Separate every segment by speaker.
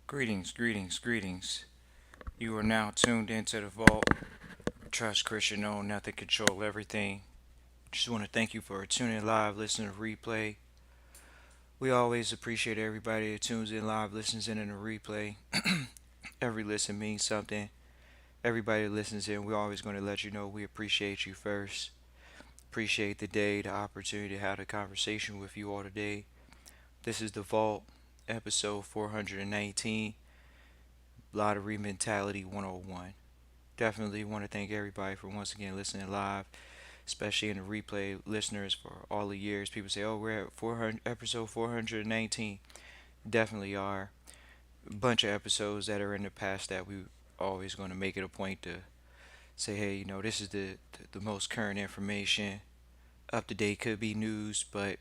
Speaker 1: Greetings, greetings, greetings. You are now tuned into the vault. Trust Christian, know nothing, control everything. Just want to thank you for tuning live, listening to replay. We always appreciate everybody that tunes in live, listens in the replay. Every listen means something. Everybody that listens in, we're always going to let you know we appreciate you first. Appreciate the day, the opportunity to have a conversation with you all today. This is the Vault, episode 419, Lottery Mentality 101. Definitely want to thank everybody for once again listening live, especially in the replay listeners for all the years. People say, "Oh, we're at 400 episode 419." Definitely are. A bunch of episodes that are in the past that we always going to make it a point to say, "Hey, this is the most current information. Up to date could be news, but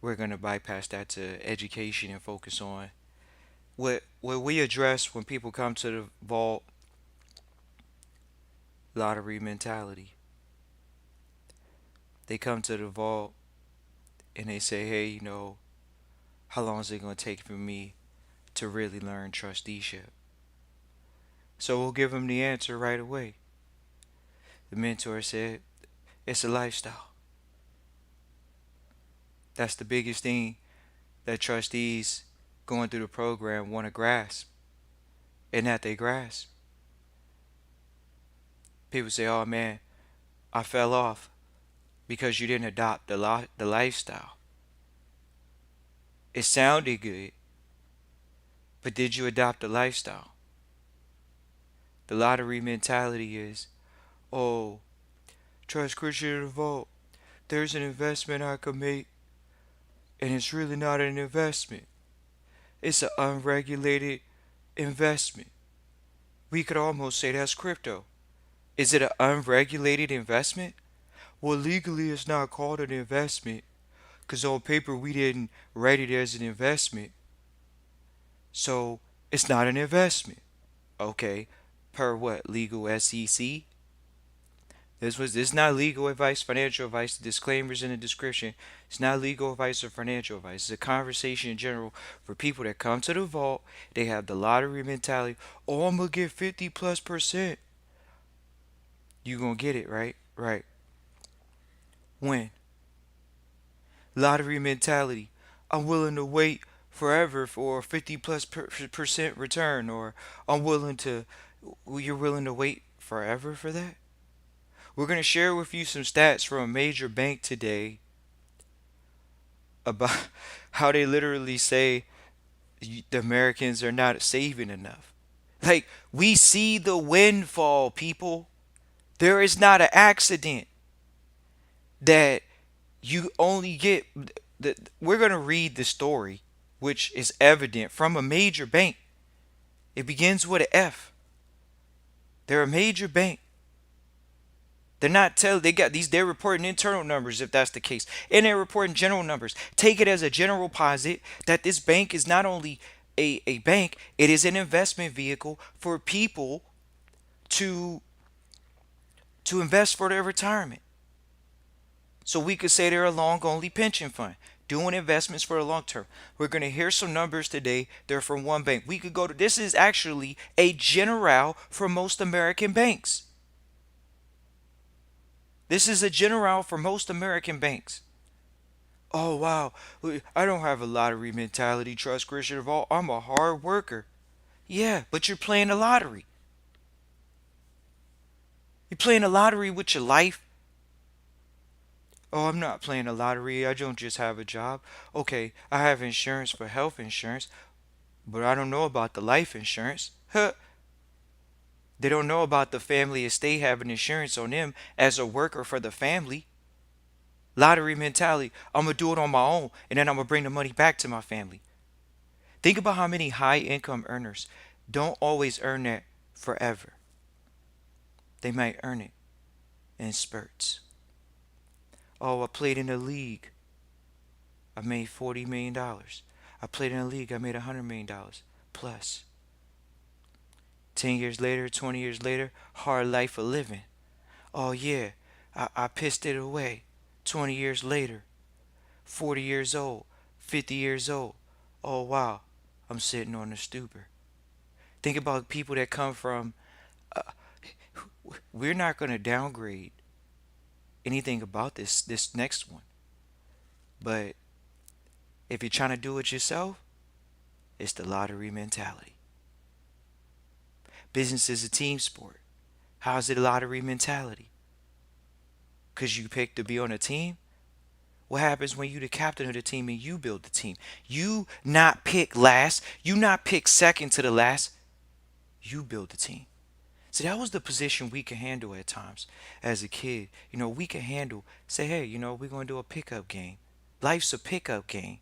Speaker 1: we're going to bypass that to education and focus on what we address when people come to the vault lottery mentality. They come to the vault and they say, hey, how long is it going to take for me to really learn trusteeship? So we'll give them the answer right away. The mentor said, it's a lifestyle. That's the biggest thing that trustees going through the program want to grasp, and that they grasp. People say, oh man, I fell off because you didn't adopt the lifestyle. It sounded good, but did you adopt the lifestyle? The lottery mentality is, oh, trust Christian in the vault. There's an investment I could make, and it's really not an investment. It's an unregulated investment. We could almost say that's crypto. Is it an unregulated investment? Well, legally, it's not called an investment because on paper we didn't write it as an investment. So it's not an investment. Okay, per what? Legal SEC? This is not legal advice, financial advice. The disclaimers in the description. It's not legal advice or financial advice. It's a conversation in general for people that come to the vault. They have the lottery mentality. Oh, I'm gonna get 50+%. You gonna get it, right? Right. When? Lottery mentality. I'm willing to wait forever for a 50+% return, or I'm willing to. You're willing to wait forever for that? We're gonna share with you some stats from a major bank today about how they literally say the Americans are not saving enough. Like, we see the windfall, people. There is not an accident that you only get. We're going to read the story, which is evident from a major bank. It begins with an F. They're a major bank. They're not telling, they got these, they're reporting internal numbers if that's the case. And they're reporting general numbers. Take it as a general posit that this bank is not only a bank, it is an investment vehicle for people to invest for their retirement. So we could say they're a long only pension fund doing investments for the long term. We're going to hear some numbers today. They're from one bank. We could go to, this is actually a general for most American banks. This is a general for most American banks. Oh wow, I don't have a lottery mentality, trust Christian of all. I'm a hard worker. Yeah, but you're playing the lottery. You're playing the lottery with your life. Oh, I'm not playing the lottery. I don't just have a job. Okay, I have insurance for health insurance, but I don't know about the life insurance. Huh. They don't know about the family estate having insurance on them as a worker for the family. Lottery mentality. I'm going to do it on my own and then I'm going to bring the money back to my family. Think about how many high income earners don't always earn that forever. They might earn it in spurts. Oh, I played in a league. I made $40 million. I played in a league. I made $100 million plus. 10 years later, 20 years later, hard life of living. Oh, yeah, I pissed it away. 20 years later, 40 years old, 50 years old. Oh, wow, I'm sitting on the stupor. Think about people that come from, uh, we're not going to downgrade anything about this next one. But if you're trying to do it yourself, it's the lottery mentality. Business is a team sport. How's it a lottery mentality? Because you picked to be on a team? What happens when you the captain of the team and you build the team? You not pick last. You not pick second to the last. You build the team. See, that was the position we could handle at times as a kid. We could handle, say, hey, we're going to do a pickup game. Life's a pickup game.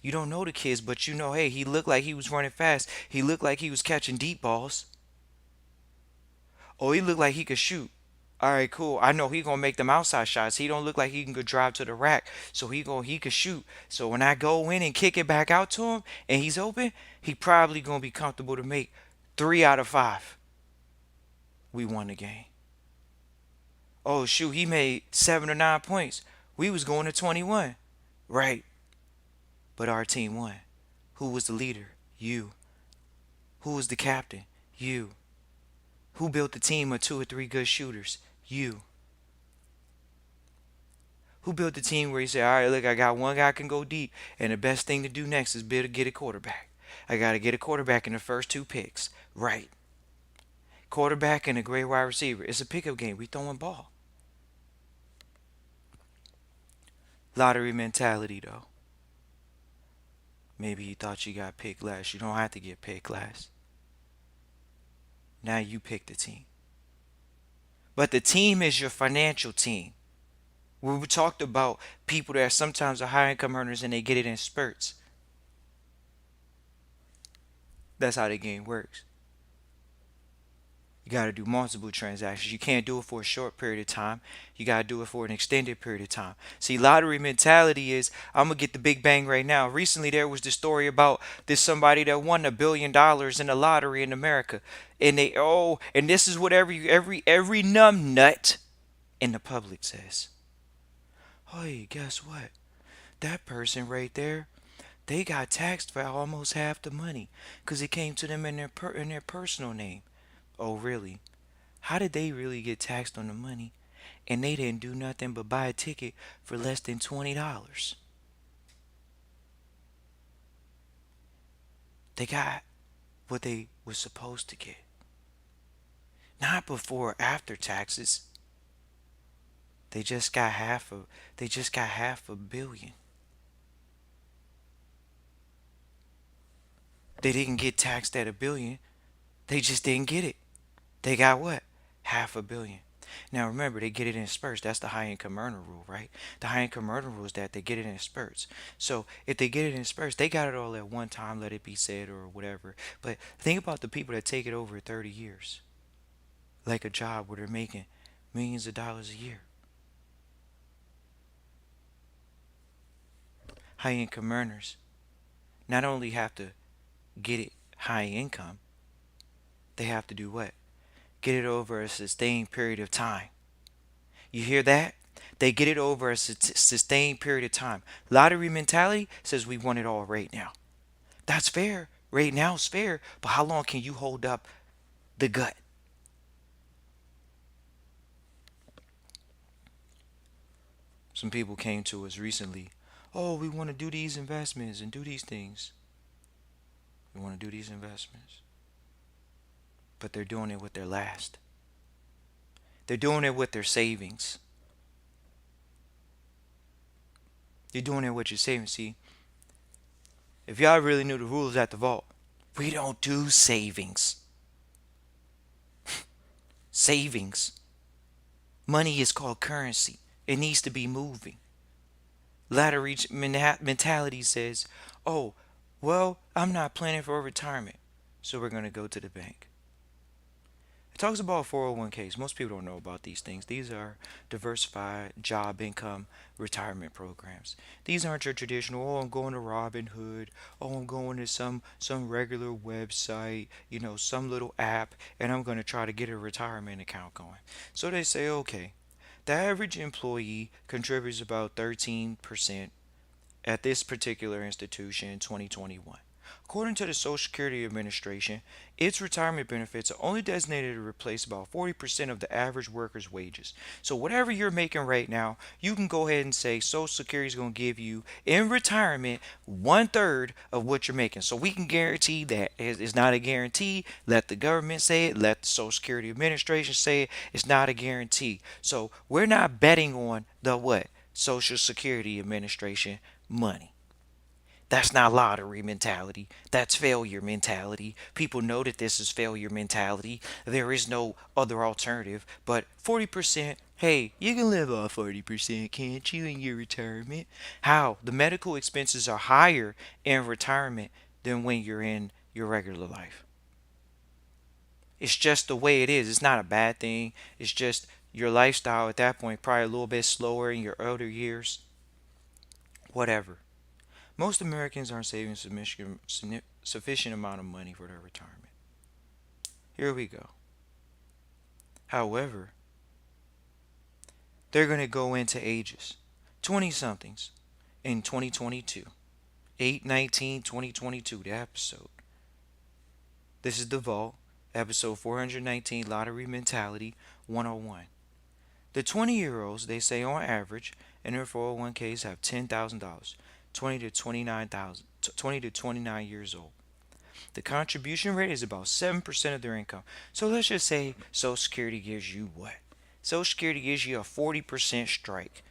Speaker 1: You don't know the kids, but hey, he looked like he was running fast. He looked like he was catching deep balls. Oh, he looked like he could shoot. All right, cool. I know he gonna make them outside shots. He don't look like he can go drive to the rack, so he could shoot. So when I go in and kick it back out to him, and he's open, he probably gonna be comfortable to make 3 out of 5. We won the game. Oh shoot, he made 7 or 9 points. We was going to 21, right? But our team won. Who was the leader? You. Who was the captain? You. Who built the team of 2 or 3 good shooters? You. Who built the team where you say, all right, look, I got one guy can go deep, and the best thing to do next is be able to get a quarterback. I got to get a quarterback in the first 2 picks. Right. Quarterback and a great wide receiver. It's a pickup game. We throwing ball. Lottery mentality, though. Maybe you thought you got picked last. You don't have to get picked last. Now you pick the team. But the team is your financial team. We talked about people that sometimes are high income earners and they get it in spurts. That's how the game works. You got to do multiple transactions. You can't do it for a short period of time. You got to do it for an extended period of time. See, lottery mentality is, I'm going to get the big bang right now. Recently, there was this story about this somebody that won $1 billion in the lottery in America. And this is what every numb nut in the public says. Hey, guess what? That person right there, they got taxed for almost half the money because it came to them in their personal name. Oh, really? How did they really get taxed on the money and they didn't do nothing but buy a ticket for less than $20? They got what they were supposed to get. Not before or after taxes. They just got half a billion. They didn't get taxed at a billion. They just didn't get it. They got what? Half a billion. Now remember, they get it in spurts. That's the high income earner rule, right? The high income earner rule is that they get it in spurts. So if they get it in spurts, they got it all at one time, let it be said, or whatever. But think about the people that take it over 30 years. Like a job where they're making millions of dollars a year. High income earners not only have to get it high income, they have to do what? Get it over a sustained period of time. You hear that? They get it over a sustained period of time. Lottery mentality says we want it all right now. That's fair. Right now is fair. But how long can you hold up the gut? Some people came to us recently. Oh, we want to do these investments and do these things. We want to do these investments. But they're doing it with their last. They're doing it with their savings. You're doing it with your savings. See, if y'all really knew the rules at the vault, we don't do savings. Savings. Money is called currency. It needs to be moving. Lottery mentality says, oh, well, I'm not planning for retirement, so we're going to go to the bank. It talks about 401ks. Most people don't know about these things. These are diversified job income retirement programs. These aren't your traditional, oh, I'm going to Robinhood, oh, I'm going to some regular website, some little app, and I'm going to try to get a retirement account going. So they say, okay, the average employee contributes about 13% at this particular institution in 2021. According to the Social Security Administration, its retirement benefits are only designated to replace about 40% of the average worker's wages. So, whatever you're making right now, you can go ahead and say Social Security is going to give you in retirement one third of what you're making. So, we can guarantee that. It's not a guarantee. Let the government say it, let the Social Security Administration say it. It's not a guarantee. So, we're not betting on the what? Social Security Administration money. That's not lottery mentality. That's failure mentality. People know that this is failure mentality. There is no other alternative. But 40%, hey, you can live off 40%, can't you, in your retirement? How? The medical expenses are higher in retirement than when you're in your regular life. It's just the way it is. It's not a bad thing. It's just your lifestyle at that point, probably a little bit slower in your older years. Whatever. Most Americans aren't saving sufficient amount of money for their retirement. Here we go. However, they're going to go into ages 20 somethings in 2022. 8/19/2022, the episode. This is The Vault, episode 419, Lottery Mentality 101. The 20-year-olds, they say on average, in their 401ks have $10,000, 20 to 29,000, 20 to 29 years old. The contribution rate is about 7% of their income. So let's just say Social Security gives you what? Social Security gives you a 40% strike.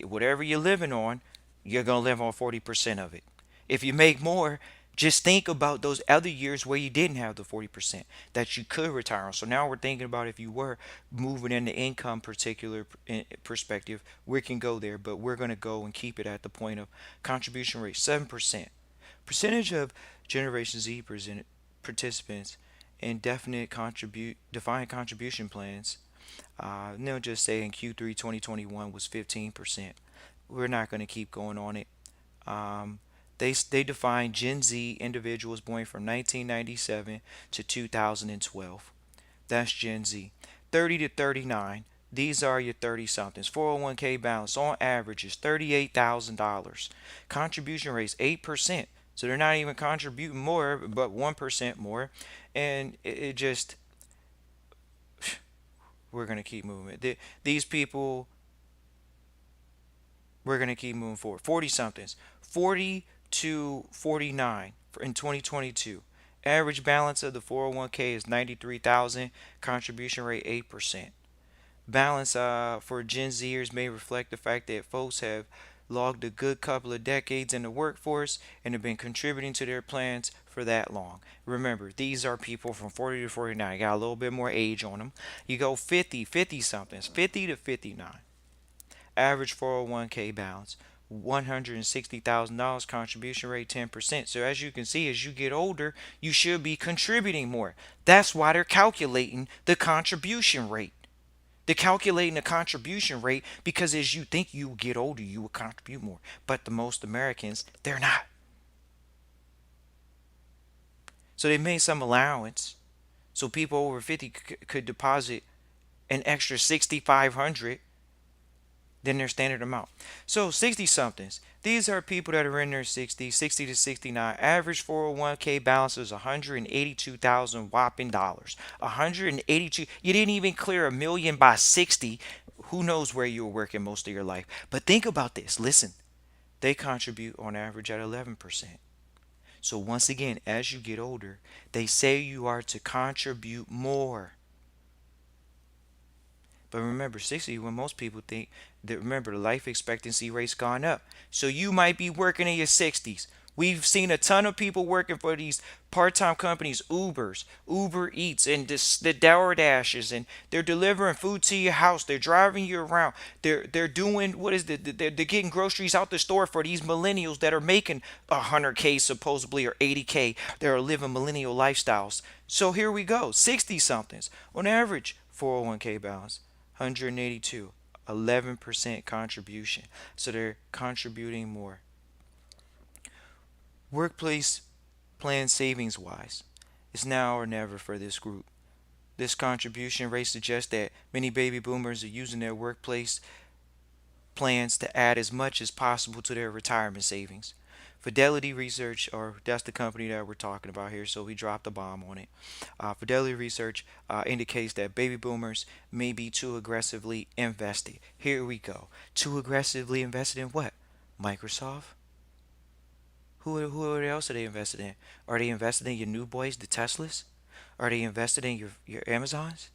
Speaker 1: Whatever you're living on, you're going to live on 40% of it. If you make more, just think about those other years where you didn't have the 40% that you could retire on. So now we're thinking about if you were moving in the income particular perspective, we can go there, but we're going to go and keep it at the point of contribution rate 7%. Percentage of Generation Z participants in defined contribution plans. They'll just say in Q3 2021 was 15%. We're not going to keep going on it. Um, they define Gen Z individuals born from 1997 to 2012. That's Gen Z. 30 to 39. These are your 30 somethings. 401k balance on average is $38,000. Contribution rate is 8%. So they're not even contributing more, but 1% more. And it just, we're going to keep moving. These people, we're going to keep moving forward. 40 somethings. 40 to 49 in 2022. Average balance of the 401k is 93,000. Contribution rate 8%. Balance for Gen Zers may reflect the fact that folks have logged a good couple of decades in the workforce and have been contributing to their plans for that long. Remember, these are people from 40 to 49. Got a little bit more age on them. You go 50 somethings, 50 to 59. Average 401k balance, $160,000. Contribution rate 10%. So as you can see, as you get older, you should be contributing more. That's why they're calculating the contribution rate. They're calculating the contribution rate because as you think you get older, you will contribute more. But the most Americans, they're not. So they made some allowance so people over 50 could deposit an extra 6,500 than their standard amount. So 60 somethings. These are people that are in their 60s, 60 to 69. Average 401k balance is 182,000 whopping dollars. 182. You didn't even clear a million by 60. Who knows where you were working most of your life? But think about this. Listen, they contribute on average at 11%. So once again, as you get older, they say you are to contribute more. But remember, 60, when most people think that, remember, the life expectancy rate's gone up. So you might be working in your 60s. We've seen a ton of people working for these part-time companies, Uber Eats, and the DoorDashes, and they're delivering food to your house. They're driving you around. They're doing what is they're getting groceries out the store for these millennials that are making 100K supposedly or 80K. They're living millennial lifestyles. So here we go, 60 somethings on average 401k balance. 182, 11% contribution. So they're contributing more. Workplace plan savings wise, it's now or never for this group. This contribution rate suggests that many baby boomers are using their workplace plans to add as much as possible to their retirement savings. Fidelity Research, or that's the company that we're talking about here, so we dropped a bomb on it. Fidelity Research indicates that baby boomers may be too aggressively invested. Here we go. Too aggressively invested in what? Microsoft? Who else are they invested in? Are they invested in your new boys, the Teslas? Are they invested in your Amazons?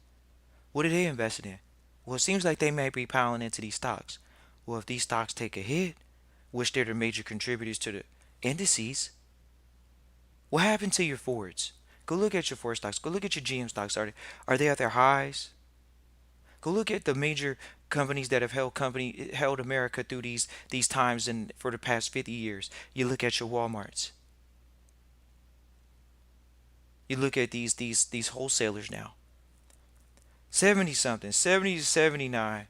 Speaker 1: What are they invested in? Well, it seems like they may be piling into these stocks. Well, if these stocks take a hit, which they're the major contributors to the indices, what happened to your Fords? Go look at your Ford stocks. Go look at your GM stocks. Are they at their highs? Go look at the major companies that have held America through these times and for the past 50 years. You look at your Walmarts. You look at these wholesalers now. 70 something, 70 to 79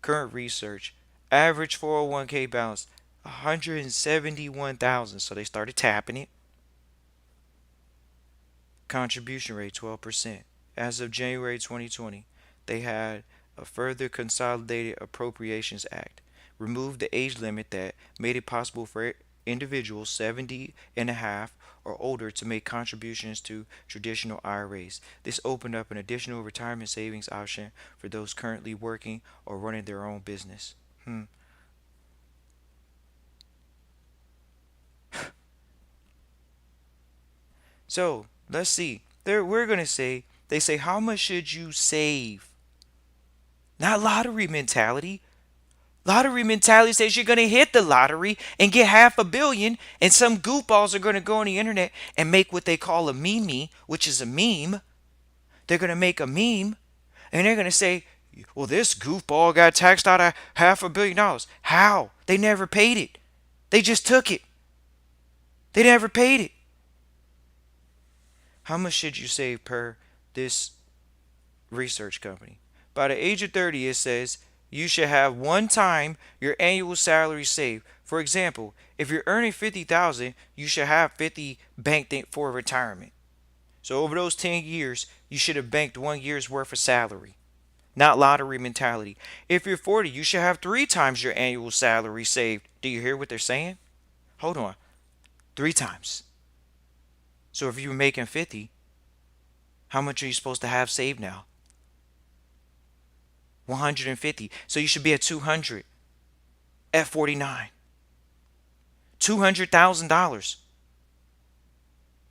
Speaker 1: current research. Average 401k balance 171,000. So they started tapping it. Contribution rate 12%. As of January 2020, they had a further Consolidated Appropriations Act, removed the age limit that made it possible for individuals 70 and a half or older to make contributions to traditional IRAs. This opened up an additional retirement savings option for those currently working or running their own business. Hmm. So let's see. We're gonna say they say how much should you save? Not lottery mentality. Lottery mentality says you're going to hit the lottery and get half a billion, and some goofballs are going to go on the internet and make what they call a meme, which is a meme. They're going to make a meme, and they're going to say, well, this goofball got taxed out of $500 million. How? They never paid it. They just took it. They never paid it. How much should you save per this research company? By the age of 30, it says you should have one time your annual salary saved. For example, if you're earning 50,000, you should have 50 banked in for retirement. So over those 10 years, you should have banked 1 year's worth of salary. Not lottery mentality. If you're 40, you should have 3 times your annual salary saved. Do you hear what they're saying? Hold on. 3 times. So if you're making 50, how much are you supposed to have saved now? 150. So you should be at 200 at 49. $200,000.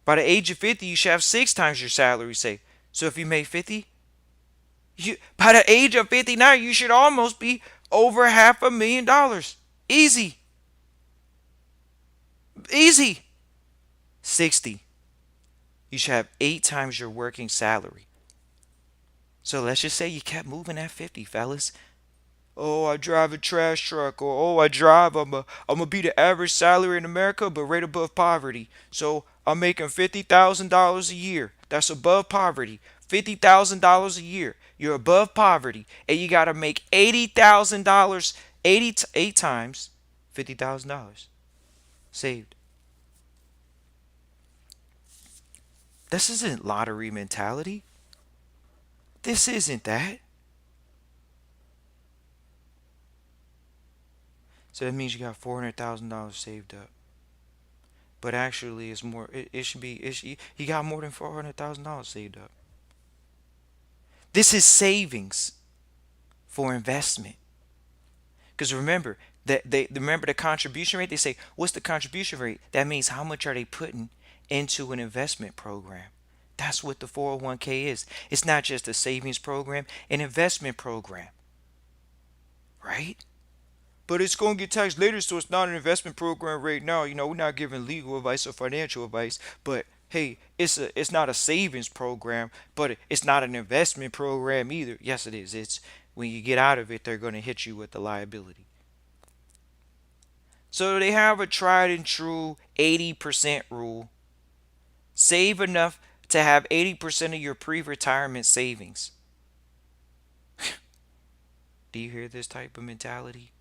Speaker 1: By the age of 50, you should have 6 times your salary saved. So if you made 50, by the age of 59, you should almost be over $500,000. Easy. Easy. 60. You should have 8 times your working salary. So let's just say you kept moving at 50, fellas. Oh, I drive a trash truck, or oh, I'm a be the average salary in America, but right above poverty. So I'm making $50,000 a year. That's above poverty. $50,000 a year. You're above poverty, and you gotta make $80,000, 8 times $50,000 saved. This isn't lottery mentality. This isn't that. So that means you got $400,000 saved up. But actually, it's more. It should be. He got more than $400,000 saved up. This is savings for investment. Because remember that they remember the contribution rate. They say, "What's the contribution rate?" That means how much are they putting into an investment program. That's what the 401k is. It's not just a savings program, an investment program, right? But it's going to get taxed later, so it's not an investment program right now. We're not giving legal advice or financial advice, but hey, it's not a savings program, but it's not an investment program either. Yes, it is. It's when you get out of it, they're going to hit you with the liability. So they have a tried and true 80% rule. Save enough to have 80% of your pre-retirement savings. Do you hear this type of mentality?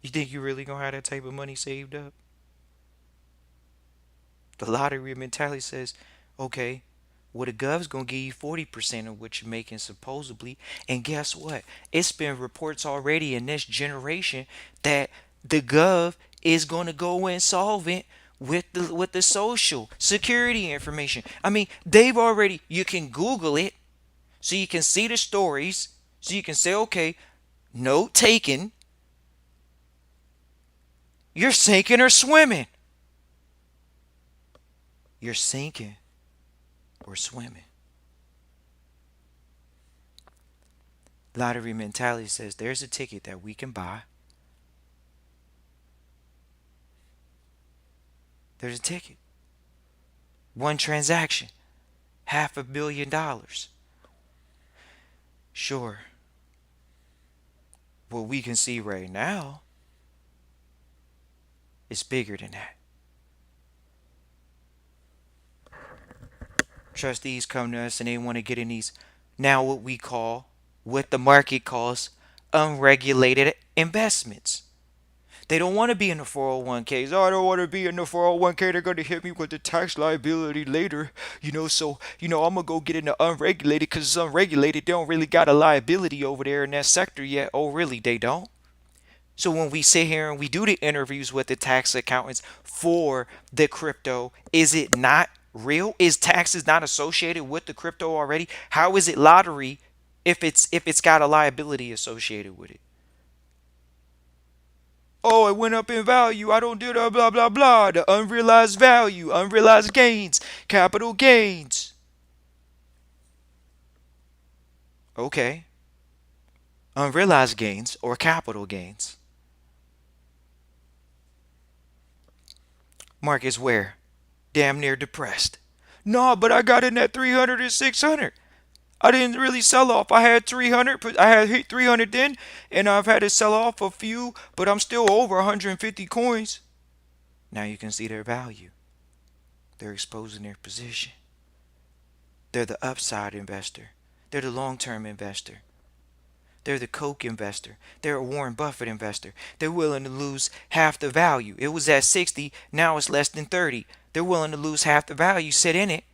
Speaker 1: You think you really gonna have that type of money saved up? The lottery mentality says, okay, well the gov's gonna give you 40% of what you're making supposedly, and guess what? It's been reports already in this generation that the gov is going to go insolvent with the social security information. I mean, they've already, you can Google it so you can see the stories, so you can say, okay, note taken, you're sinking or swimming. You're sinking or swimming. Lottery mentality says there's a ticket that we can buy. There's a ticket. One transaction, $500 million. Sure, what we can see right now is bigger than that. Trustees come to us and they want to get in these, now what we call, what the market calls, unregulated investments. They don't want to be in the 401ks. Oh, I don't want to be in the 401k. They're going to hit me with the tax liability later. So, I'm going to go get in the unregulated because it's unregulated. They don't really got a liability over there in that sector yet. Oh, really? They don't? So when we sit here and we do the interviews with the tax accountants for the crypto, is it not real? Is taxes not associated with the crypto already? How is it lottery if it's got a liability associated with it? Oh, it went up in value. I don't do the blah blah blah. The unrealized value, unrealized gains, capital gains. Okay. Unrealized gains or capital gains. Markets where? Damn near depressed. No, but I got in at 300 and 600. I didn't really sell off. I had 300. I had hit 300 then, and I've had to sell off a few, but I'm still over 150 coins. Now you can see their value. They're exposing their position. They're the upside investor. They're the long-term investor. They're the Coke investor. They're a Warren Buffett investor. They're willing to lose half the value. It was at 60, now it's less than 30. They're willing to lose half the value, sit in it,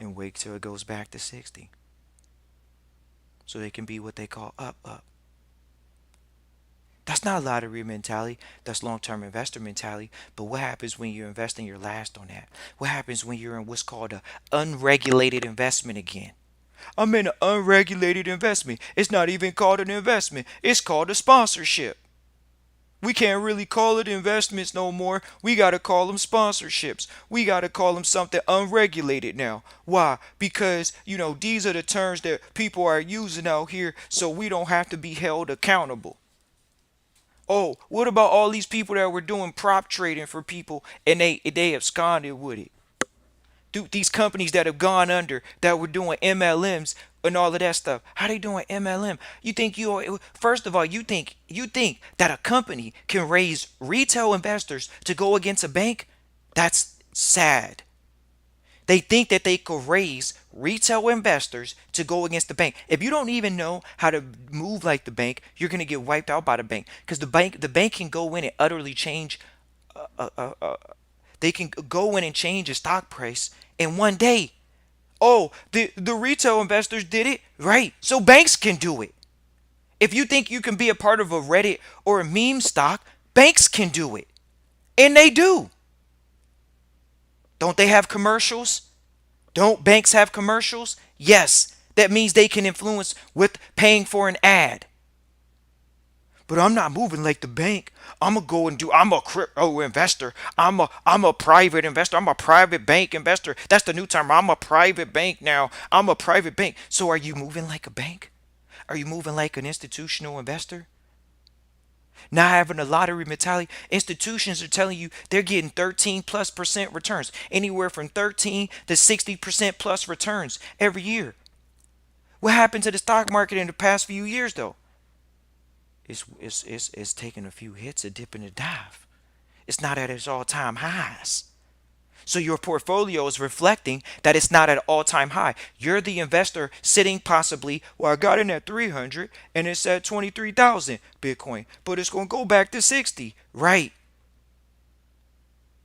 Speaker 1: and wait till it goes back to 60. So they can be what they call up. That's not lottery mentality. That's long-term investor mentality. But what happens when you're investing your last on that? What happens when you're in what's called an unregulated investment again? I'm in an unregulated investment. It's not even called an investment. It's called a sponsorship. We can't really call it investments no more. We got to call them sponsorships. We got to call them something unregulated now. Why? Because, these are the terms that people are using out here so we don't have to be held accountable. Oh, what about all these people that were doing prop trading for people and they absconded with it? Dude, these companies that have gone under that were doing MLMs and all of that stuff. How they doing MLM? You think first of all, you think that a company can raise retail investors to go against a bank? That's sad. They think that they could raise retail investors to go against the bank. If you don't even know how to move like the bank, you're going to get wiped out by the bank because the bank can go in and utterly change they can go in and change a stock price in one day. Oh, the retail investors did it, right? So banks can do it. If you think you can be a part of a Reddit or a meme stock, banks can do it. And they do. Don't they have commercials? Don't banks have commercials? Yes. That means they can influence with paying for an ad. But I'm not moving like the bank. I'm a crypto investor. I'm a private investor. I'm a private bank investor. That's the new term. I'm a private bank now. I'm a private bank. So are you moving like a bank? Are you moving like an institutional investor? Now having a lottery mentality, institutions are telling you they're getting 13+% returns, anywhere from 13 to 60% plus returns every year. What happened to the stock market in the past few years though? It's taking a few hits, a dip and a dive. It's not at its all-time highs. So your portfolio is reflecting that it's not at all-time high. You're the investor sitting possibly, well, I got in at 300 and it's at 23,000 Bitcoin, but it's going to go back to 60. Right.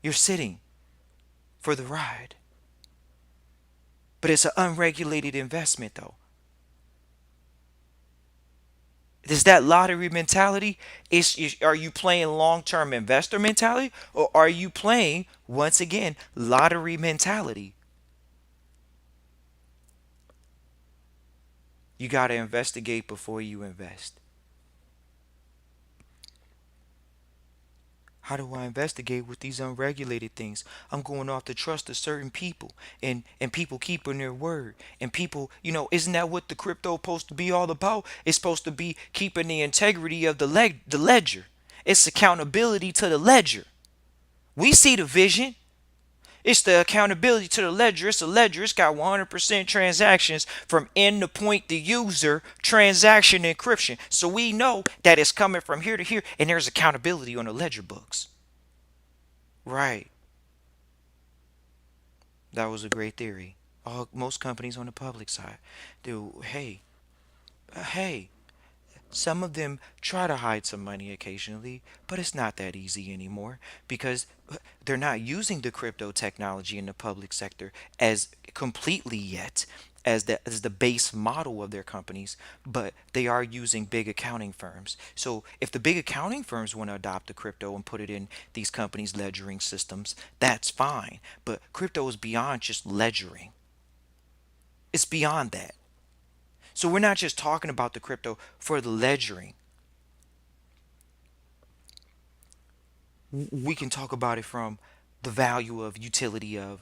Speaker 1: You're sitting for the ride. But it's an unregulated investment though. Is that lottery mentality? Are you playing long-term investor mentality, or are you playing once again lottery mentality? You got to investigate before you invest. How do I investigate with these unregulated things? I'm going off the trust of certain people, and people keeping their word. And people, isn't that what the crypto supposed to be all about? It's supposed to be keeping the integrity of the ledger. It's accountability to the ledger. We see the vision. It's the accountability to the ledger. It's a ledger. It's got 100% transactions from end to point the user transaction encryption. So we know that it's coming from here to here, and there's accountability on the ledger books. Right. That was a great theory. Most companies on the public side do. Hey, some of them try to hide some money occasionally, but it's not that easy anymore because they're not using the crypto technology in the public sector as completely yet as the base model of their companies, but they are using big accounting firms. So if the big accounting firms want to adopt the crypto and put it in these companies' ledgering systems, that's fine. But crypto is beyond just ledgering. It's beyond that. So we're not just talking about the crypto for the ledgering. We can talk about it from the value of utility of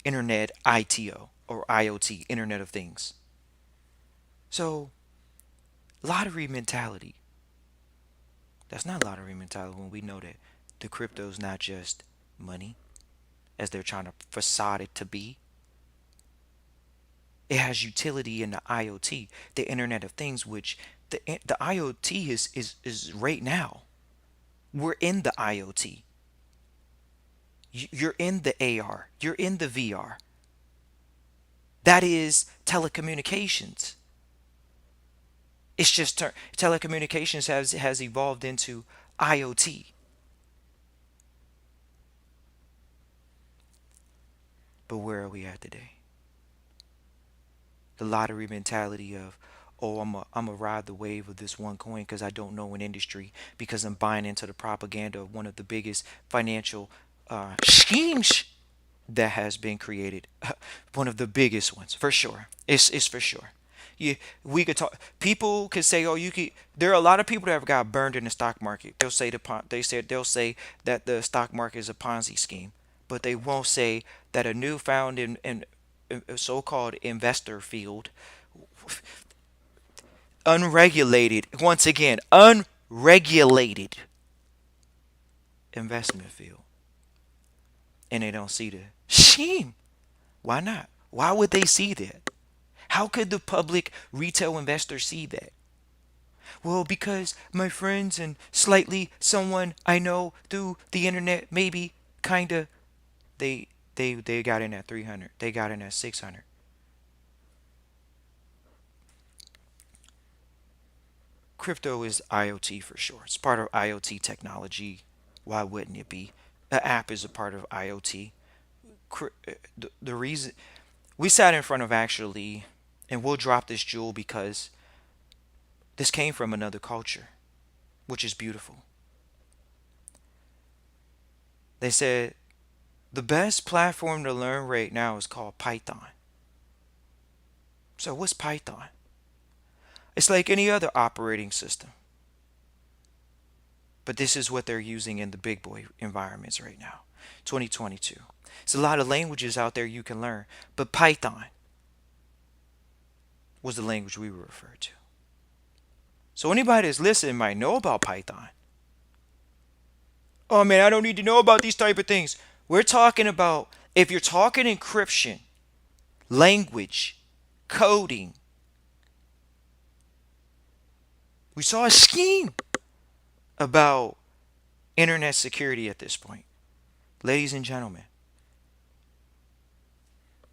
Speaker 1: internet ITO or IoT, Internet of Things. So lottery mentality. That's not lottery mentality when we know that the crypto is not just money as they're trying to facade it to be. It has utility in the IoT, the Internet of Things, which the IoT is right now. We're in the IoT. You're in the AR. You're in the VR. That is telecommunications. It's just telecommunications has evolved into IoT. But where are we at today? The lottery mentality of, oh, I'm a ride the wave of this one coin because I don't know an industry, because I'm buying into the propaganda of one of the biggest financial schemes that has been created. One of the biggest ones, for sure. It's for sure. Yeah, we could talk. People could say, "Oh, you could." There are a lot of people that have got burned in the stock market. They'll say that the stock market is a Ponzi scheme, but they won't say that a newfound and so-called investor field, unregulated, once again, unregulated investment field, and they don't see the scheme. Why not? Why would they see that? How could the public retail investor see that? Well, because my friends and slightly someone I know through the internet, maybe kinda, they got in at 300. They got in at 600. Crypto is IoT for sure. It's part of IoT technology. Why wouldn't it be? An app is a part of IoT. The reason we sat in front of actually, and we'll drop this jewel because this came from another culture, which is beautiful. They said the best platform to learn right now is called Python. So, what's Python? It's like any other operating system, but this is what they're using in the big boy environments right now. 2022. There's a lot of languages out there you can learn, but Python was the language we were referred to. So, anybody that's listening might know about Python. Oh man, I don't need to know about these type of things. We're talking about, if you're talking encryption, language, coding, we saw a scheme about internet security at this point. Ladies and gentlemen,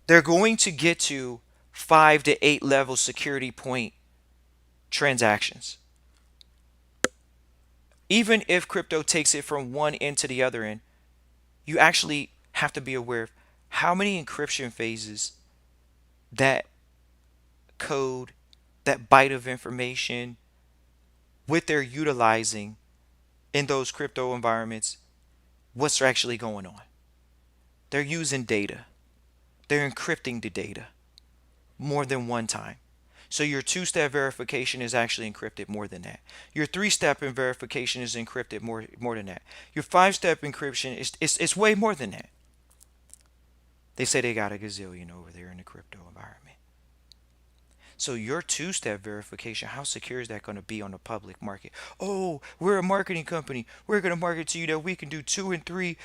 Speaker 1: they're going to get to 5 to 8 level security point transactions. Even if crypto takes it from one end to the other end, you actually have to be aware of how many encryption phases that code, that byte of information what they're utilizing in those crypto environments, what's actually going on. They're using data. They're encrypting the data more than one time. So your two-step verification is actually encrypted more than that. Your three-step verification is encrypted more than that. Your five-step encryption is it's way more than that. They say they got a gazillion over there in the crypto environment. So your two-step verification, how secure is that going to be on the public market? Oh, we're a marketing company. We're going to market to you that we can do two and three.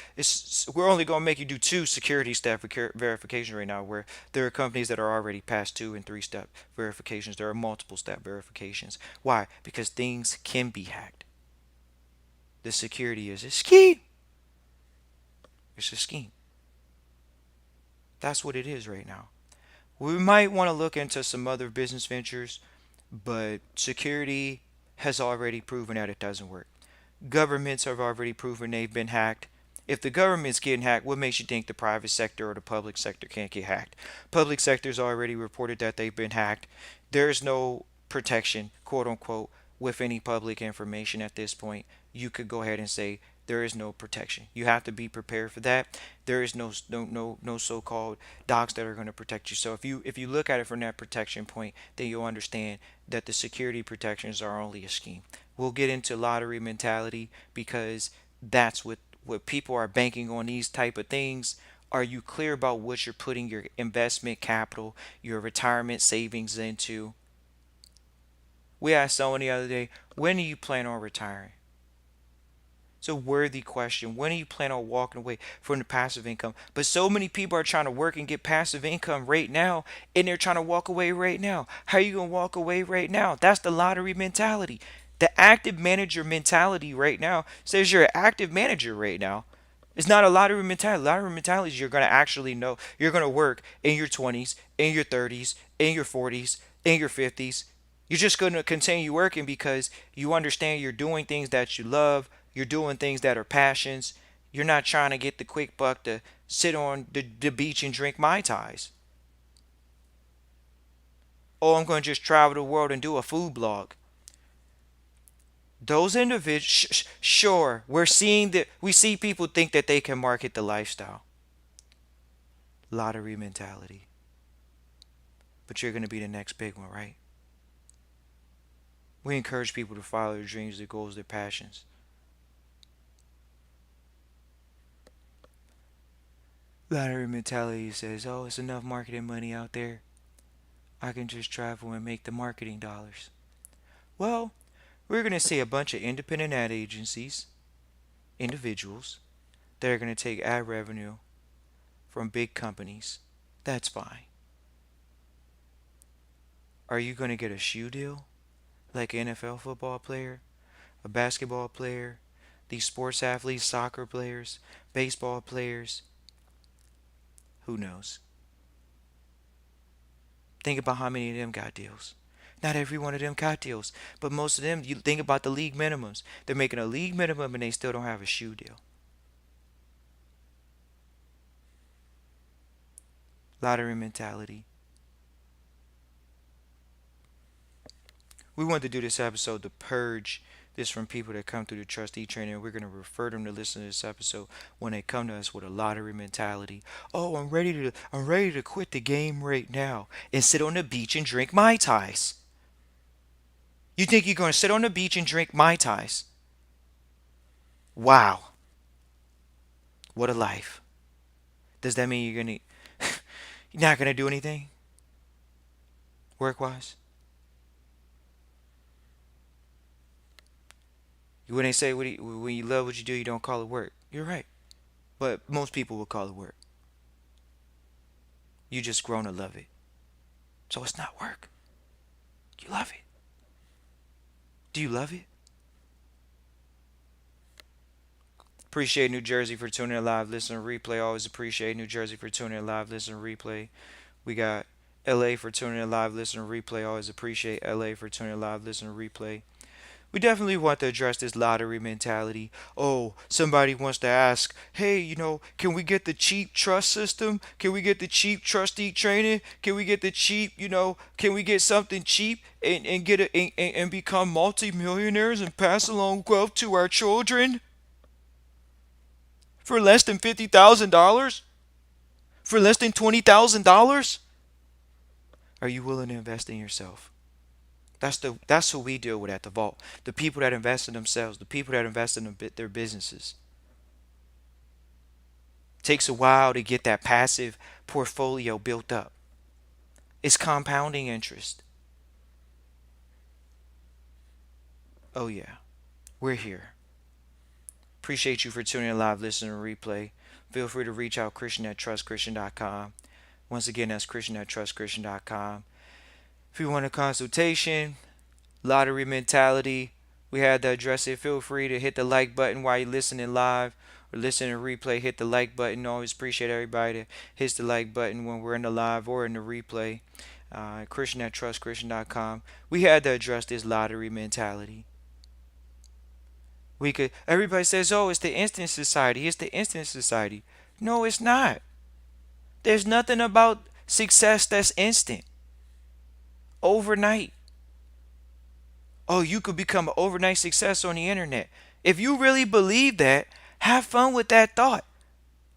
Speaker 1: We're only going to make you do two security step verification right now, where there are companies that are already past two and three-step verifications. There are multiple step verifications. Why? Because things can be hacked. The security is a scheme. It's a scheme. That's what it is right now. We might want to look into some other business ventures, but security has already proven that it doesn't work. Governments have already proven they've been hacked. If the government's getting hacked, what makes you think the private sector or the public sector can't get hacked? Public sector's already reported that they've been hacked. There's no protection, quote unquote, with any public information at this point. You could go ahead and say there is no protection. You have to be prepared for that. There is no so-called docs that are going to protect you. So if you look at it from that protection point, then you'll understand that the security protections are only a scheme. We'll get into lottery mentality because that's what people are banking on these type of things. Are you clear about what you're putting your investment capital, your retirement savings into? We asked someone the other day, when do you plan on retiring? It's a worthy question. When do you plan on walking away from the passive income? But so many people are trying to work and get passive income right now, and they're trying to walk away right now. How are you going to walk away right now? That's the lottery mentality. The active manager mentality right now says you're an active manager right now. It's not a lottery mentality. Lottery mentality is you're going to actually know you're going to work in your 20s, in your 30s, in your 40s, in your 50s. You're just going to continue working because you understand you're doing things that you love. You're doing things that are passions. You're not trying to get the quick buck to sit on the beach and drink Mai Tais. Oh, I'm going to just travel the world and do a food blog. Those individuals, sure, we see people think that they can market the lifestyle. Lottery mentality. But you're going to be the next big one, right? We encourage people to follow their dreams, their goals, their passions. Lottery mentality says, oh, it's enough marketing money out there. I can just travel and make the marketing dollars. Well, we're going to see a bunch of independent ad agencies, individuals, that are going to take ad revenue from big companies. That's fine. Are you going to get a shoe deal like an NFL football player, a basketball player, these sports athletes, soccer players, baseball players? Who knows? Think about how many of them got deals. Not every one of them got deals, but most of them, you think about the league minimums. They're making a league minimum and they still don't have a shoe deal. Lottery mentality. We want to do this episode to purge this from people that come through the trustee training. We're going to refer them to listen to this episode when they come to us with a lottery mentality. Oh, I'm ready to quit the game right now and sit on the beach and drink Mai Tais. You think you're going to sit on the beach and drink Mai Tais? Wow. What a life. Does that mean you're not going to do anything work-wise? When they say when you love what you do, you don't call it work. You're right. But most people will call it work. You just grown to love it. So it's not work. You love it. Do you love it? Appreciate New Jersey for tuning in live, listen, replay. Always appreciate New Jersey for tuning in live, listen, replay. We got LA for tuning in live, listen, replay. Always appreciate LA for tuning in live, listen, replay. We definitely want to address this lottery mentality. Oh, somebody wants to ask, hey, can we get the cheap trust system? Can we get the cheap trustee training? Can we get the cheap, can we get something cheap and get it and become multimillionaires and pass along wealth to our children for less than $50,000? For less than $20,000? Are you willing to invest in yourself? That's who we deal with at the vault. The people that invest in themselves, the people that invest in their businesses. Takes a while to get that passive portfolio built up. It's compounding interest. Oh yeah, we're here. Appreciate you for tuning in live, listening, and replay. Feel free to reach out Christian at trustchristian.com. Once again, that's Christian at trustchristian.com. If you want a consultation, lottery mentality, we had to address it. Feel free to hit the like button while you're listening live or listening to replay. Hit the like button. Always appreciate everybody that hits the like button when we're in the live or in the replay. Christian at trustchristian.com. We had to address this lottery mentality. Everybody says, oh, it's the instant society. It's the instant society. No, it's not. There's nothing about success that's instant. Overnight. Oh, you could become an overnight success on the internet. If you really believe that, have fun with that thought.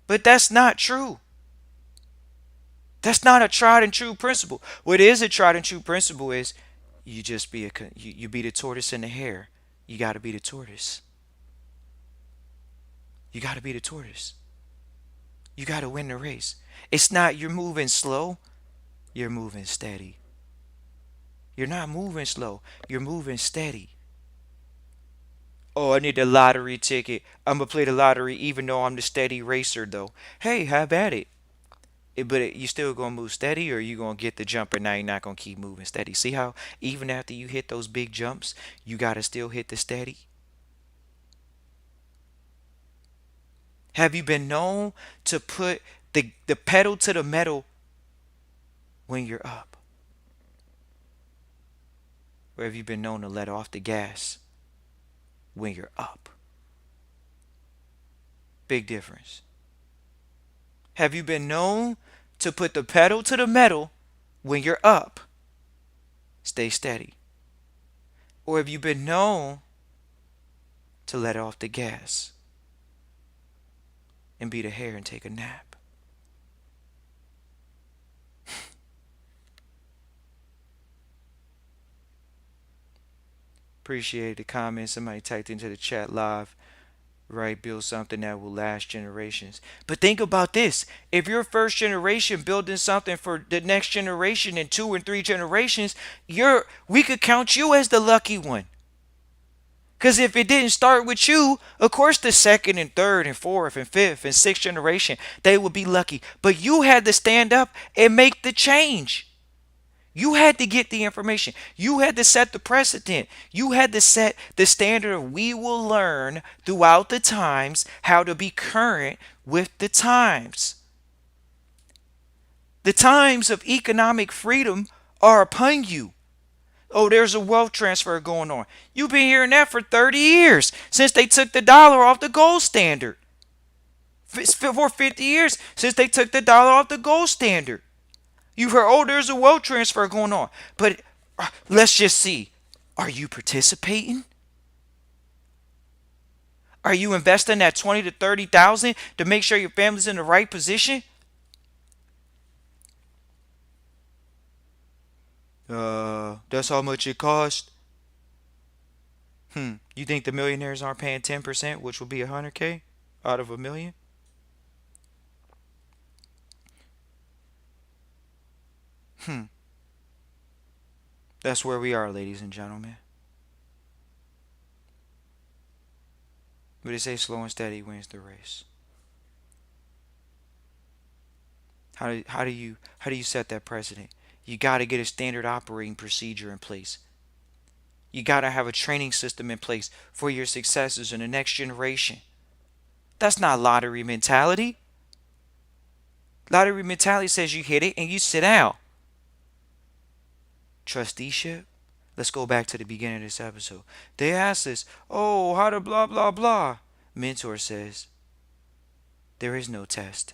Speaker 1: But that's not true. That's not a tried and true principle. What is a tried and true principle is you just you be the tortoise and the hare. You got to be the tortoise. You got to be the tortoise. You got to win the race. It's not you're moving slow, you're moving steady. You're not moving slow, you're moving steady. Oh, I need a lottery ticket. I'm going to play the lottery even though I'm the steady racer, though. Hey, have at it. You still going to move steady or you going to get the jumper now you're not going to keep moving steady? See how even after you hit those big jumps, you got to still hit the steady? Have you been known to put the pedal to the metal when you're up? Or have you been known to let off the gas when you're up? Big difference. Have you been known to put the pedal to the metal when you're up? Stay steady. Or have you been known to let off the gas and be the hare and take a nap? Appreciate the comments somebody typed into the chat live. Right, build something that will last generations. But think about this. If you're first generation building something for the next generation in 2 and 3 generations, we could count you as the lucky one. Because if it didn't start with you, of course the second and third and fourth and fifth and sixth generation, they would be lucky. But you had to stand up and make the change. You had to get the information. You had to set the precedent. You had to set the standard of we will learn throughout the times how to be current with the times. The times of economic freedom are upon you. Oh, there's a wealth transfer going on. You've been hearing that for 30 years since they took the dollar off the gold standard. For 50 years since they took the dollar off the gold standard. You've heard, oh, there's a wealth transfer going on. But let's just see. Are you participating? Are you investing that 20 to 30,000 to make sure your family's in the right position? That's how much it cost. You think the millionaires aren't paying 10%, which will be 100K out of a million? That's where we are, ladies and gentlemen. But they say slow and steady wins the race. How do you set that precedent? You got to get a standard operating procedure in place. You got to have a training system in place for your successors in the next generation. That's not lottery mentality. Lottery mentality says you hit it and you sit down. Trusteeship? Let's go back to the beginning of this episode. They asked us, oh, how to blah, blah, blah. Mentor says, there is no test.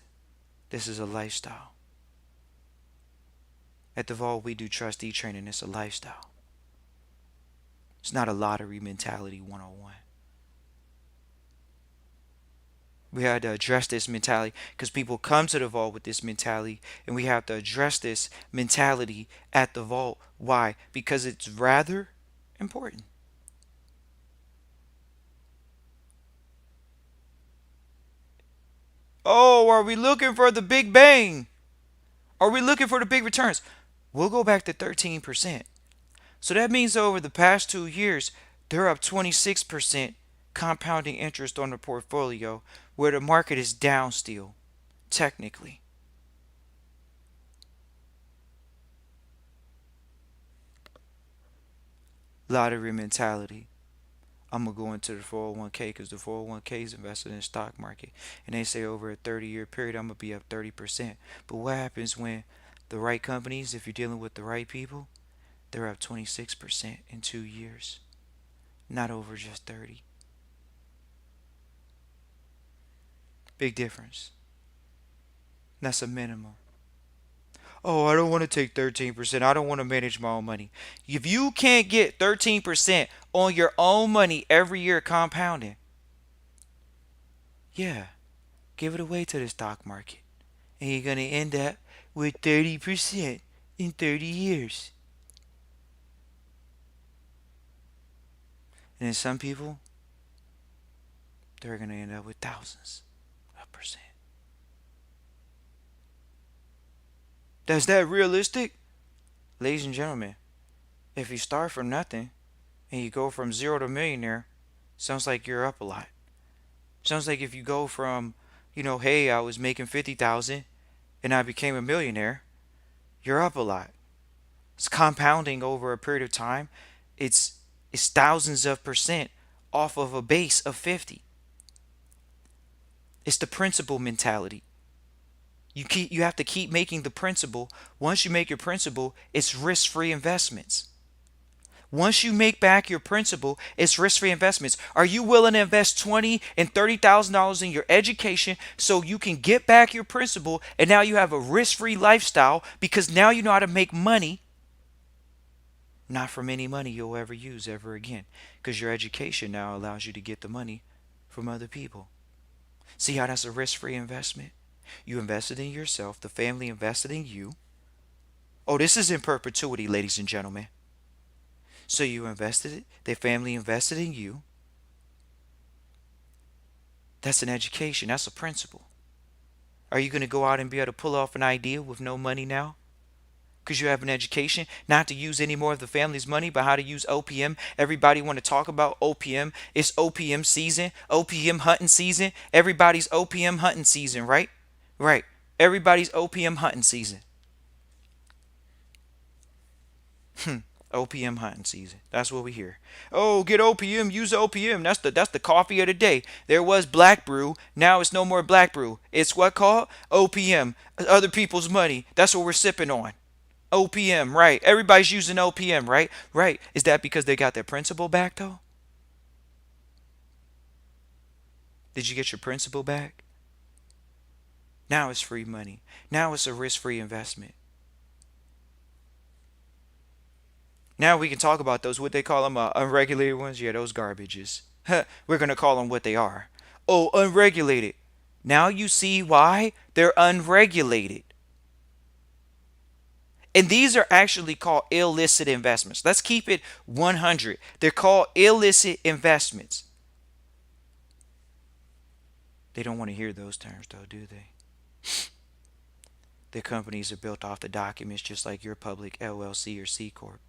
Speaker 1: This is a lifestyle. At the Vault, we do trustee training. It's a lifestyle. It's not a lottery mentality 101. We had to address this mentality because people come to the Vault with this mentality, and we have to address this mentality at the Vault. Why? Because it's rather important. Oh, are we looking for the big bang? Are we looking for the big returns? We'll go back to 13%. So that means over the past 2 years, they're up 26% compounding interest on the portfolio, where the market is down still, technically. Lottery mentality. I'm going to go into the 401k because the 401k is invested in the stock market. And they say over a 30-year period, I'm going to be up 30%. But what happens when the right companies, if you're dealing with the right people, they're up 26% in 2 years, not over just 30. Big difference. That's a minimum. Oh, I don't want to take 13%. I don't want to manage my own money. If you can't get 13% on your own money every year compounding, yeah, give it away to the stock market. And you're going to end up with 30% in 30 years. And then some people, they're going to end up with thousands of percent. Is that realistic? Ladies and gentlemen, if you start from nothing and you go from zero to millionaire, sounds like you're up a lot. Sounds like if you go from, hey, I was making 50,000 and I became a millionaire, you're up a lot. It's compounding over a period of time. It's it's thousands of percent off of a base of 50. It's the principal mentality. You have to keep making the principal. Once you make your principal, it's risk-free investments. Once you make back your principal, it's risk-free investments. Are you willing to invest $20,000 and $30,000 in your education so you can get back your principal, and now you have a risk-free lifestyle because now you know how to make money, not from any money you'll ever use ever again, because your education now allows you to get the money from other people. See how that's a risk-free investment? You invested in yourself, the family invested in you. Oh, this is in perpetuity, ladies and gentlemen. So you invested it, their family invested in you. That's an education, that's a principle. Are you going to go out and be able to pull off an idea with no money now? Because you have an education, not to use any more of the family's money, but how to use OPM. Everybody want to talk about OPM. It's OPM season, OPM hunting season. Everybody's OPM hunting season, right? Right. Everybody's OPM hunting season. OPM hunting season. That's what we hear. Oh, get OPM, use OPM. That's the coffee of the day. There was black brew, now it's no more black brew. It's what called OPM. Other people's money. That's what we're sipping on. OPM, right? Everybody's using OPM, right? Right. Is that because they got their principal back though? Did you get your principal back? Now it's free money. Now it's a risk-free investment. Now we can talk about those, what they call them, unregulated ones. Yeah, those garbages. We're going to call them what they are. Oh, unregulated. Now you see why they're unregulated. And these are actually called illicit investments. Let's keep it 100. They're called illicit investments. They don't want to hear those terms though, do they? The companies are built off the documents just like your public LLC or C Corp.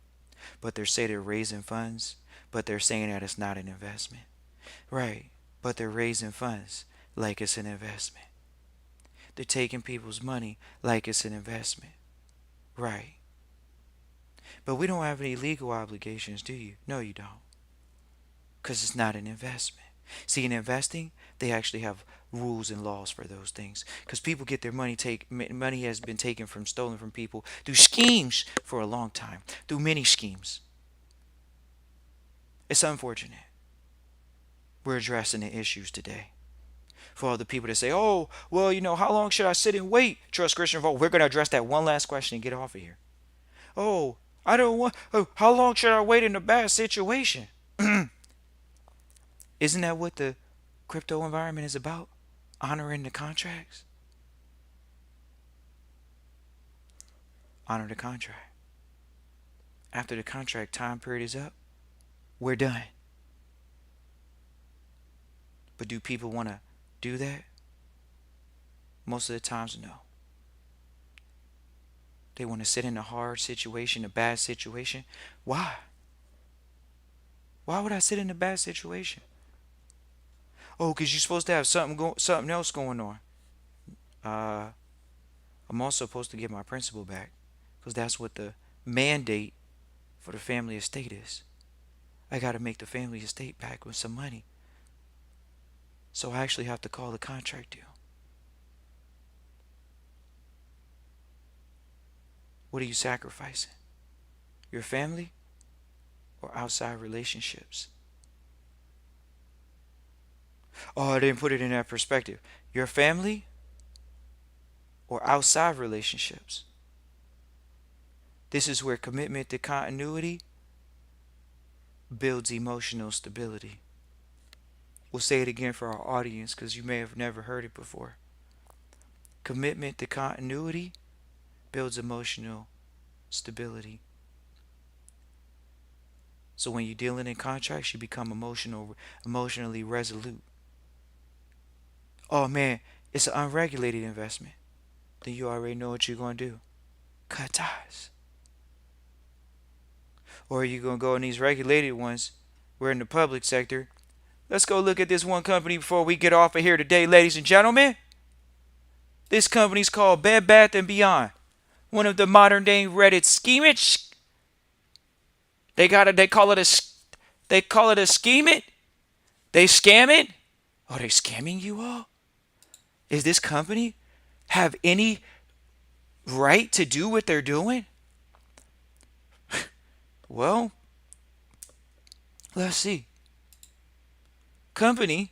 Speaker 1: But they say they're raising funds, but they're saying that it's not an investment. Right. But they're raising funds like it's an investment. They're taking people's money like it's an investment. Right. But we don't have any legal obligations, do you? No, you don't. Because it's not an investment. See, in investing, they actually have rules and laws for those things. Because people get their money has been stolen from people through schemes for a long time, through many schemes. It's unfortunate. We're addressing the issues today. For all the people that say, oh, well, how long should I sit and wait? Trust Christian vote. We're going to address that one last question and get off of here. Oh, I don't want, oh, how long should I wait in a bad situation? Isn't that what the crypto environment is about? Honoring the contracts? Honor the contract. After the contract time period is up, we're done. But do people want to do that? Most of the times, no. They want to sit in a hard situation, a bad situation. Why? Why would I sit in a bad situation? Oh, because you're supposed to have something else going on. Uh, I'm also supposed to get my principal back because that's what the mandate for the family estate is. I got to make the family estate back with some money. So I actually have to call the contract deal. What are you sacrificing? Your family or outside relationships? Oh, I didn't put it in that perspective. Your family or outside relationships? This is where commitment to continuity builds emotional stability. We'll say it again for our audience because you may have never heard it before. Commitment to continuity builds emotional stability. So when you're dealing in contracts, you become emotionally resolute. Oh man, it's an unregulated investment. Then you already know what you're going to do. Cut ties. Or are you going to go in these regulated ones? We're in the public sector. Let's go look at this one company before we get off of here today, ladies and gentlemen. This company's called Bed Bath and Beyond. One of the modern day Reddit schemage. They call it a scheme it. They scam it. Are they scamming you all? Is this company have any right to do what they're doing? Well, let's see. Company.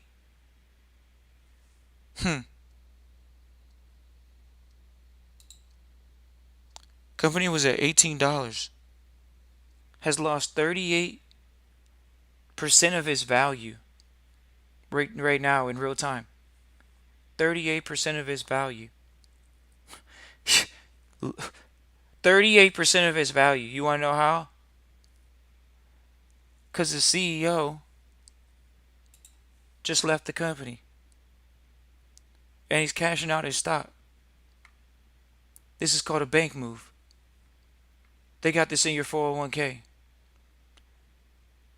Speaker 1: Company was at $18. Has lost 38% of its value right now in real time. 38% of its value. 38% of its value. You want to know how? Because the CEO just left the company. And he's cashing out his stock. This is called a bank move. They got this in your 401k.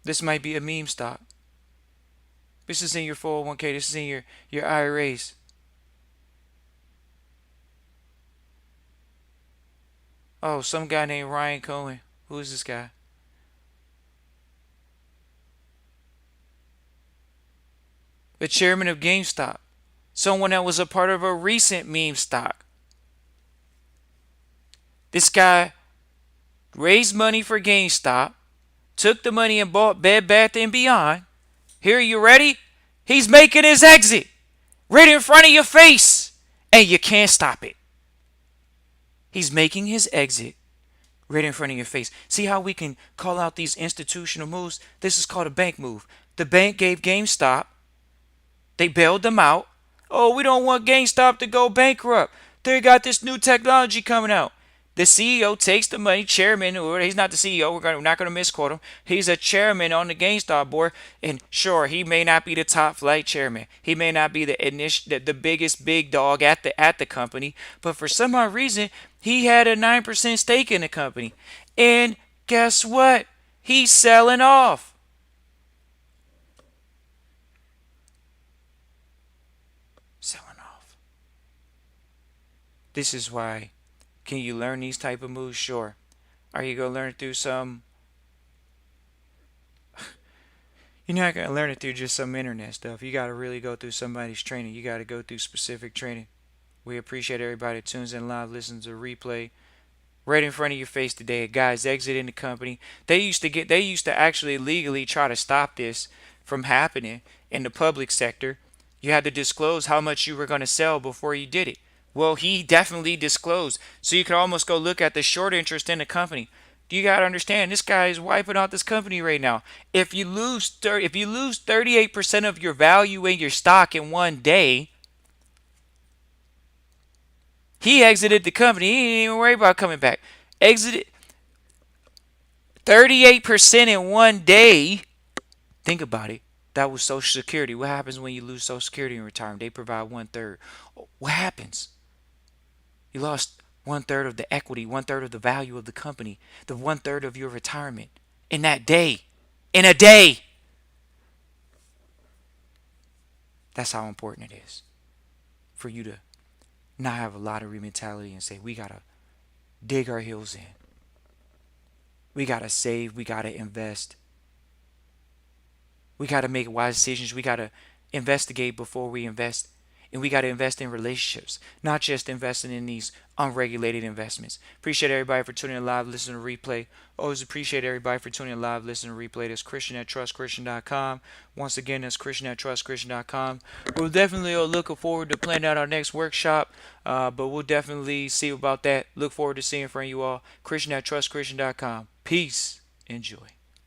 Speaker 1: This might be a meme stock. This is in your 401k. This is in your IRAs. Oh, some guy named Ryan Cohen. Who is this guy? The chairman of GameStop. Someone that was a part of a recent meme stock. This guy raised money for GameStop, took the money and bought Bed Bath and Beyond. Here, you ready? He's making his exit right in front of your face, and you can't stop it. He's making his exit right in front of your face. See how we can call out these institutional moves? This is called a bank move. The bank gave GameStop. They bailed them out. Oh, we don't want GameStop to go bankrupt. They got this new technology coming out. The CEO takes the money, chairman, or he's not the CEO, we're not going to misquote him. He's a chairman on the GameStop board, and sure, he may not be the top flight chairman. He may not be the biggest big dog at the company, but for some odd reason, he had a 9% stake in the company. And guess what? He's selling off. Selling off. This is why. Can you learn these type of moves? Sure. Are you going to learn it through some... You're not going to learn it through just some internet stuff. You got to really go through somebody's training. You got to go through specific training. We appreciate everybody that tunes in live, listens to replay. right in front of your face today. A guy's exiting the company. They used to actually legally try to stop this from happening in the public sector. You had to disclose how much you were going to sell before you did it. Well, he definitely disclosed. So you could almost go look at the short interest in the company. You got to understand, this guy is wiping out this company right now. If you lose 38% of your value in your stock in one day, he exited the company. He didn't even worry about coming back. Exited 38% in one day. Think about it. That was Social Security. What happens when you lose Social Security in retirement? They provide 1/3. What happens? You lost 1/3 of the equity, 1/3 of the value of the company, the 1/3 of your retirement in that day. In a day. That's how important it is for you to not have a lottery mentality and say, we got to dig our heels in. We got to save. We got to invest. We got to make wise decisions. We got to investigate before we invest. And we got to invest in relationships, not just investing in these unregulated investments. Appreciate everybody for tuning in live, listening to replay. Always appreciate everybody for tuning in live, listening to replay. That's Christian at trustchristian.com. Once again, that's Christian at trustchristian.com. We'll definitely looking forward to planning out our next workshop, but we'll definitely see about that. Look forward to seeing from you all. Christian at trustchristian.com. Peace. Enjoy.